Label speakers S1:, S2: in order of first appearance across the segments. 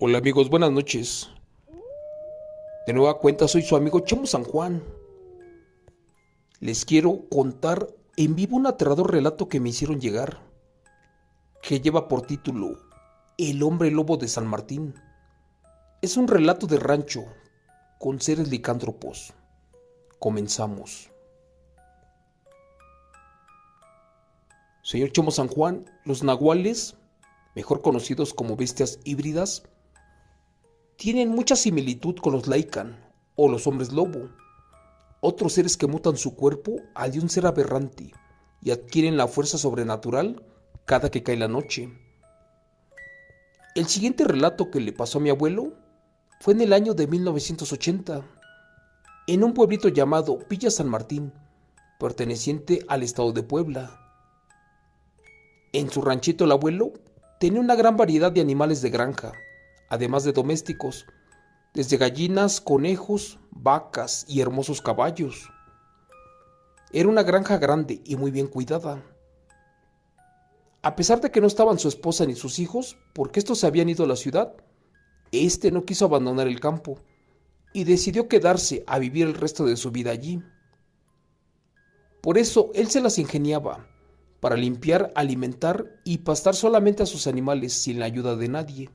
S1: Hola amigos, buenas noches. De nueva cuenta soy su amigo Chemo San Juan. Les quiero contar en vivo un aterrador relato que me hicieron llegar, que lleva por título El hombre lobo de San Martín. Es un relato de rancho con seres licántropos. Comenzamos. Señor Chemo San Juan, los nahuales, mejor conocidos como bestias híbridas, tienen mucha similitud con los Lycan o los hombres lobo, otros seres que mutan su cuerpo al de un ser aberrante y adquieren la fuerza sobrenatural cada que cae la noche. El siguiente relato que le pasó a mi abuelo fue en el año de 1980, en un pueblito llamado Villa San Martín, perteneciente al estado de Puebla. En su ranchito el abuelo tenía una gran variedad de animales de granja, además de domésticos, desde gallinas, conejos, vacas y hermosos caballos. Era una granja grande y muy bien cuidada. A pesar de que no estaban su esposa ni sus hijos, porque estos se habían ido a la ciudad, este no quiso abandonar el campo y decidió quedarse a vivir el resto de su vida allí. Por eso él se las ingeniaba para limpiar, alimentar y pastar solamente a sus animales sin la ayuda de nadie.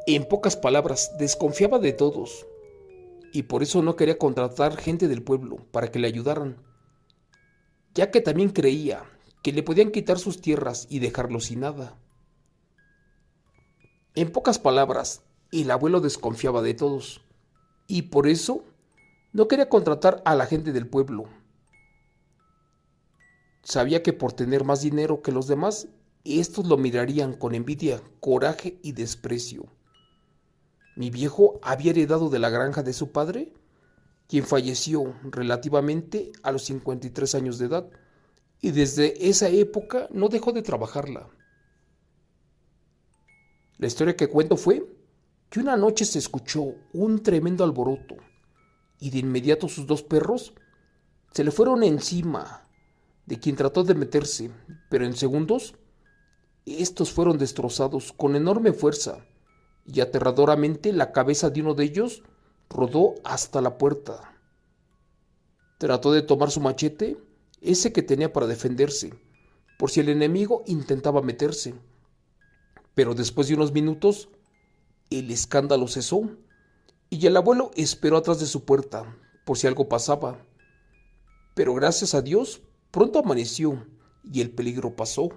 S1: En pocas palabras, desconfiaba de todos y por eso no quería contratar gente del pueblo para que le ayudaran, ya que también creía que le podían quitar sus tierras y dejarlo sin nada. En pocas palabras, el abuelo desconfiaba de todos y por eso no quería contratar a la gente del pueblo. Sabía que por tener más dinero que los demás, estos lo mirarían con envidia, coraje y desprecio. Mi viejo había heredado de la granja de su padre, quien falleció relativamente a los 53 años de edad, y desde esa época no dejó de trabajarla. La historia que cuento fue que una noche se escuchó un tremendo alboroto, y de inmediato sus dos perros se le fueron encima de quien trató de meterse, pero en segundos estos fueron destrozados con enorme fuerza y aterradoramente la cabeza de uno de ellos rodó hasta la puerta. Trató de tomar su machete, ese que tenía para defenderse, por si el enemigo intentaba meterse. Pero después de unos minutos, el escándalo cesó y el abuelo esperó atrás de su puerta, por si algo pasaba. Pero gracias a Dios, pronto amaneció y el peligro pasó.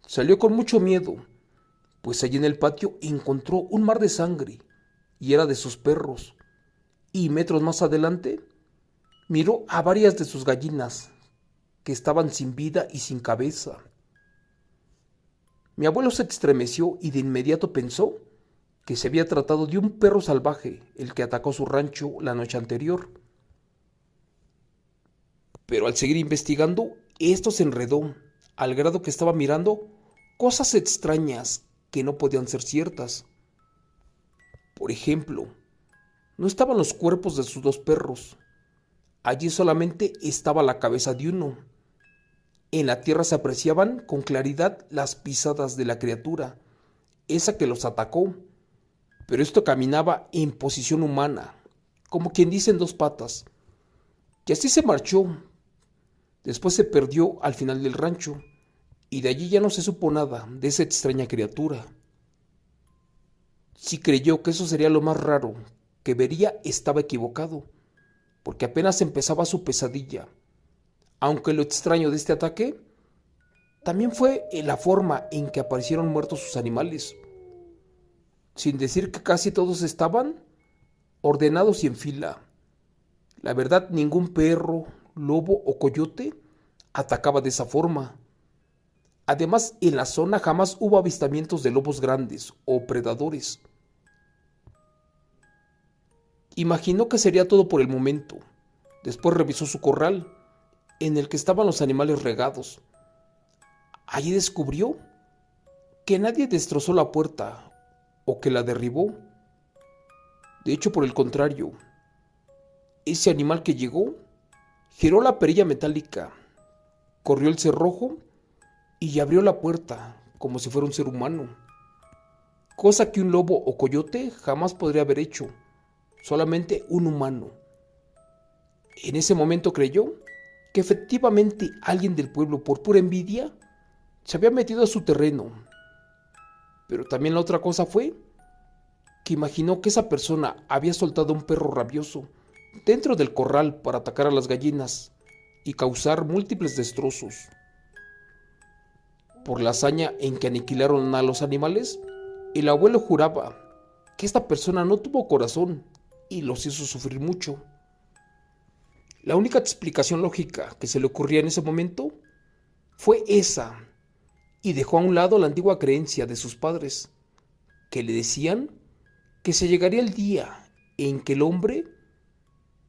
S1: Salió con mucho miedo, pues allí en el patio encontró un mar de sangre, y era de sus perros, y metros más adelante miró a varias de sus gallinas, que estaban sin vida y sin cabeza. Mi abuelo se estremeció y de inmediato pensó que se había tratado de un perro salvaje el que atacó su rancho la noche anterior. Pero al seguir investigando, esto se enredó, al grado que estaba mirando cosas extrañas que no podían ser ciertas. Por ejemplo, no estaban los cuerpos de sus dos perros. Allí solamente estaba la cabeza de uno. En la tierra se apreciaban con claridad las pisadas de la criatura, esa que los atacó, pero esto caminaba en posición humana, como quien dice en dos patas, y así se marchó. Después se perdió al final del rancho, y de allí ya no se supo nada de esa extraña criatura. Si creyó que eso sería lo más raro que vería, estaba equivocado, porque apenas empezaba su pesadilla. Aunque lo extraño de este ataque también fue en la forma en que aparecieron muertos sus animales, sin decir que casi todos estaban ordenados y en fila. La verdad, ningún perro, lobo o coyote atacaba de esa forma. Además, en la zona jamás hubo avistamientos de lobos grandes o predadores. Imaginó que sería todo por el momento. Después revisó su corral, en el que estaban los animales regados. Allí descubrió que nadie destrozó la puerta o que la derribó. De hecho, por el contrario, ese animal que llegó giró la perilla metálica, corrió el cerrojo y abrió la puerta como si fuera un ser humano. cosa que un lobo o coyote jamás podría haber hecho, solamente un humano. En ese momento creyó que efectivamente alguien del pueblo, por pura envidia, se había metido a su terreno. Pero también la otra cosa fue que imaginó que esa persona había soltado un perro rabioso dentro del corral para atacar a las gallinas y causar múltiples destrozos. Por la hazaña en que aniquilaron a los animales, el abuelo juraba que esta persona no tuvo corazón y los hizo sufrir mucho. La única explicación lógica que se le ocurría en ese momento fue esa, y dejó a un lado la antigua creencia de sus padres, que le decían que se llegaría el día en que el hombre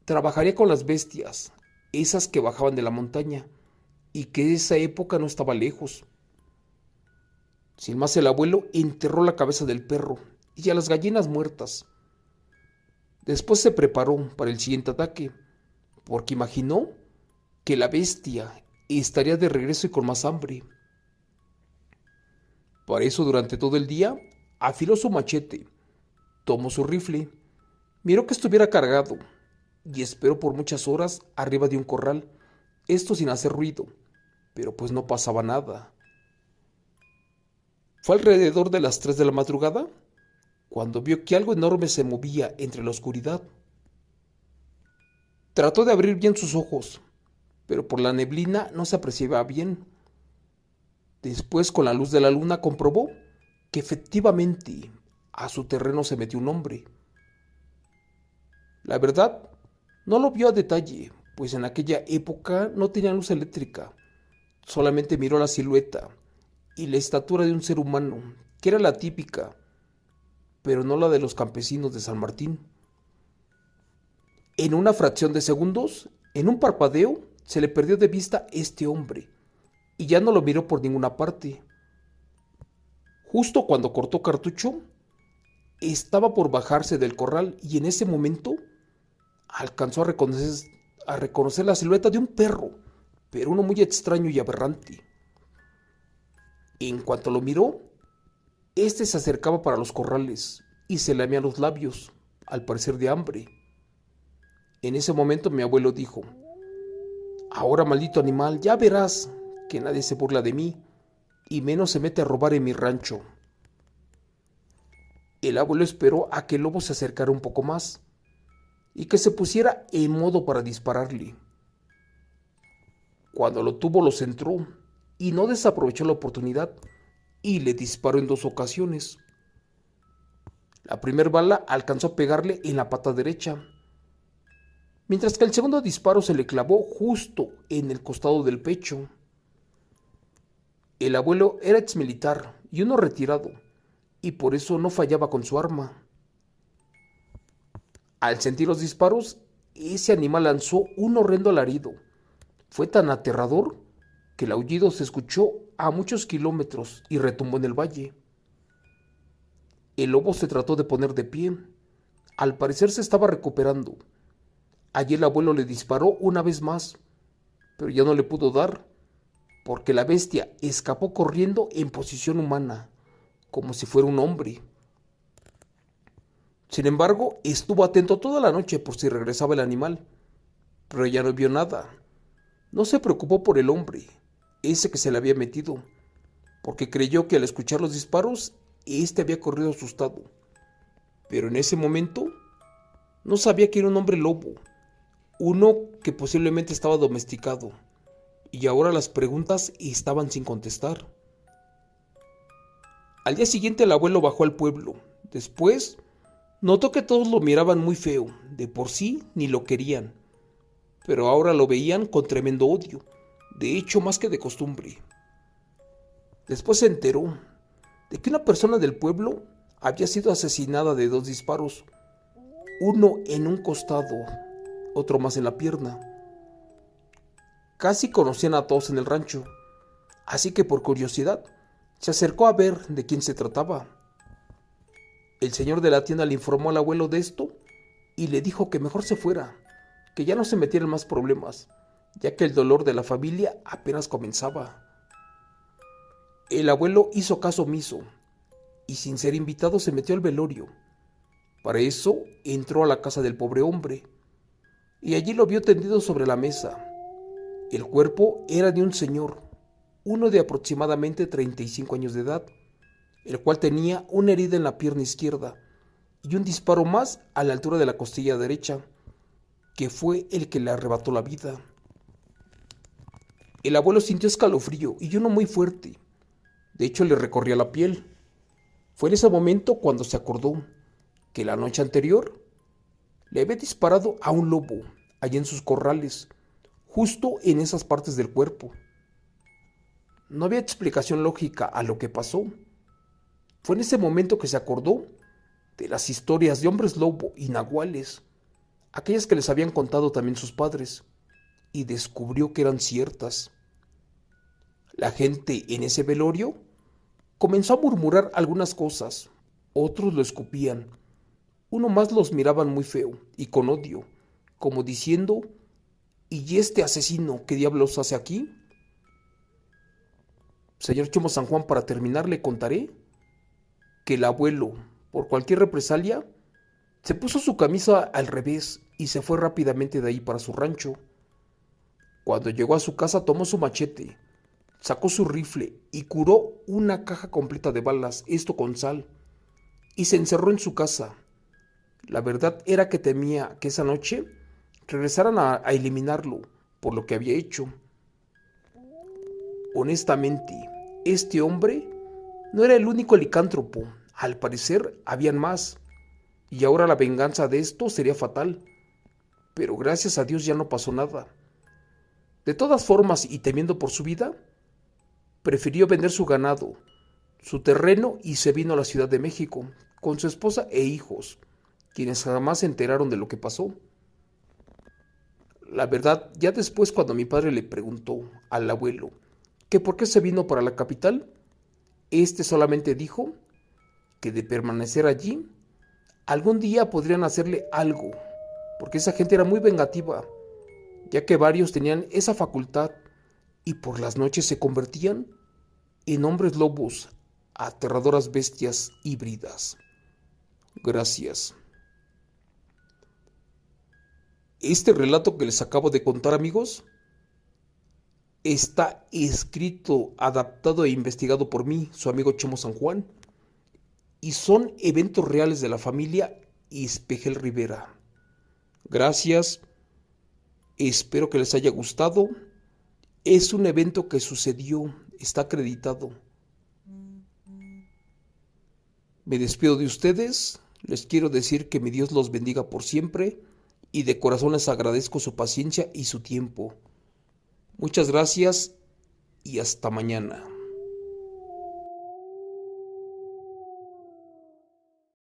S1: trabajaría con las bestias, esas que bajaban de la montaña, y que esa época no estaba lejos. Sin más, el abuelo enterró la cabeza del perro y a las gallinas muertas. Después se preparó para el siguiente ataque, porque imaginó que la bestia estaría de regreso y con más hambre. Para eso, durante todo el día, afiló su machete, tomó su rifle, miró que estuviera cargado y esperó por muchas horas arriba de un corral, esto sin hacer ruido, pero pues no pasaba nada. Fue alrededor de las 3 de la madrugada cuando vio que algo enorme se movía entre la oscuridad. Trató de abrir bien sus ojos, pero por la neblina no se apreciaba bien. Después, con la luz de la luna, comprobó que efectivamente a su terreno se metió un hombre. La verdad, no lo vio a detalle, pues en aquella época no tenía luz eléctrica. Solamente miró la silueta y la estatura de un ser humano, que era la típica, pero no la de los campesinos de San Martín. En una fracción de segundos, en un parpadeo, se le perdió de vista este hombre, y ya no lo miró por ninguna parte. Justo cuando cortó cartucho, estaba por bajarse del corral y en ese momento alcanzó a reconocer la silueta de un perro, pero uno muy extraño y aberrante. En cuanto lo miró, este se acercaba para los corrales y se lamía los labios, al parecer de hambre. En ese momento mi abuelo dijo: ahora, maldito animal, ya verás que nadie se burla de mí y menos se mete a robar en mi rancho. El abuelo esperó a que el lobo se acercara un poco más y que se pusiera en modo para dispararle. Cuando lo tuvo, lo centró y no desaprovechó la oportunidad y le disparó en 2 ocasiones. La primera bala alcanzó a pegarle en la pata derecha, mientras que el segundo disparo se le clavó justo en el costado del pecho. El abuelo era exmilitar y uno retirado, y por eso no fallaba con su arma. Al sentir los disparos, ese animal lanzó un horrendo alarido. Fue tan aterrador que el aullido se escuchó a muchos kilómetros y retumbó en el valle. El lobo se trató de poner de pie. Al parecer se estaba recuperando. Allí el abuelo le disparó una vez más, pero ya no le pudo dar, porque la bestia escapó corriendo en posición humana, como si fuera un hombre. Sin embargo, estuvo atento toda la noche por si regresaba el animal, pero ya no vio nada. No se preocupó por el hombre, ese que se le había metido, porque creyó que al escuchar los disparos, éste había corrido asustado. Pero en ese momento, no sabía que era un hombre lobo, uno que posiblemente estaba domesticado, y ahora las preguntas estaban sin contestar. Al día siguiente el abuelo bajó al pueblo. Después, notó que todos lo miraban muy feo, de por sí ni lo querían, pero ahora lo veían con tremendo odio, de hecho más que de costumbre. Después se enteró de que una persona del pueblo había sido asesinada de 2 disparos, uno en un costado, otro más en la pierna. Casi conocían a todos en el rancho, así que por curiosidad se acercó a ver de quién se trataba. El señor de la tienda le informó al abuelo de esto y le dijo que mejor se fuera, que ya no se metiera en más problemas, ya que el dolor de la familia apenas comenzaba. El abuelo hizo caso omiso y sin ser invitado se metió al velorio. Para eso entró a la casa del pobre hombre y allí lo vio tendido sobre la mesa. El cuerpo era de un señor, uno de aproximadamente 35 años de edad, el cual tenía una herida en la pierna izquierda y un disparo más a la altura de la costilla derecha, que fue el que le arrebató la vida. El abuelo sintió escalofrío y uno muy fuerte. De hecho, le recorría la piel. Fue en ese momento cuando se acordó que la noche anterior le había disparado a un lobo allá en sus corrales, justo en esas partes del cuerpo. No había explicación lógica a lo que pasó. Fue en ese momento que se acordó de las historias de hombres lobo y nahuales, aquellas que les habían contado también sus padres, y descubrió que eran ciertas. La gente en ese velorio comenzó a murmurar algunas cosas, otros lo escupían, uno más los miraban muy feo y con odio, como diciendo: ¿y este asesino qué diablos hace aquí? Señor Chomo San Juan, para terminar le contaré que el abuelo, por cualquier represalia, se puso su camisa al revés y se fue rápidamente de ahí para su rancho. Cuando llegó a su casa tomó su machete, sacó su rifle y curó una caja completa de balas, esto con sal, y se encerró en su casa. La verdad era que temía que esa noche regresaran a eliminarlo por lo que había hecho. Honestamente, este hombre no era el único licántropo. Al parecer habían más, y ahora la venganza de esto sería fatal. Pero gracias a Dios ya no pasó nada. De todas formas, y temiendo por su vida, prefirió vender su ganado, su terreno, y se vino a la Ciudad de México con su esposa e hijos, quienes jamás se enteraron de lo que pasó. La verdad, ya después, cuando mi padre le preguntó al abuelo que por qué se vino para la capital, este solamente dijo que de permanecer allí, algún día podrían hacerle algo, porque esa gente era muy vengativa, ya que varios tenían esa facultad y por las noches se convertían en hombres lobos, aterradoras bestias híbridas. Gracias. Este relato que les acabo de contar, amigos, está escrito, adaptado e investigado por mí, su amigo Chomo San Juan, y son eventos reales de la familia Espejel Rivera. Gracias, espero que les haya gustado. Es un evento que sucedió, está acreditado. Me despido de ustedes, les quiero decir que mi Dios los bendiga por siempre y de corazón les agradezco su paciencia y su tiempo. Muchas gracias y hasta mañana.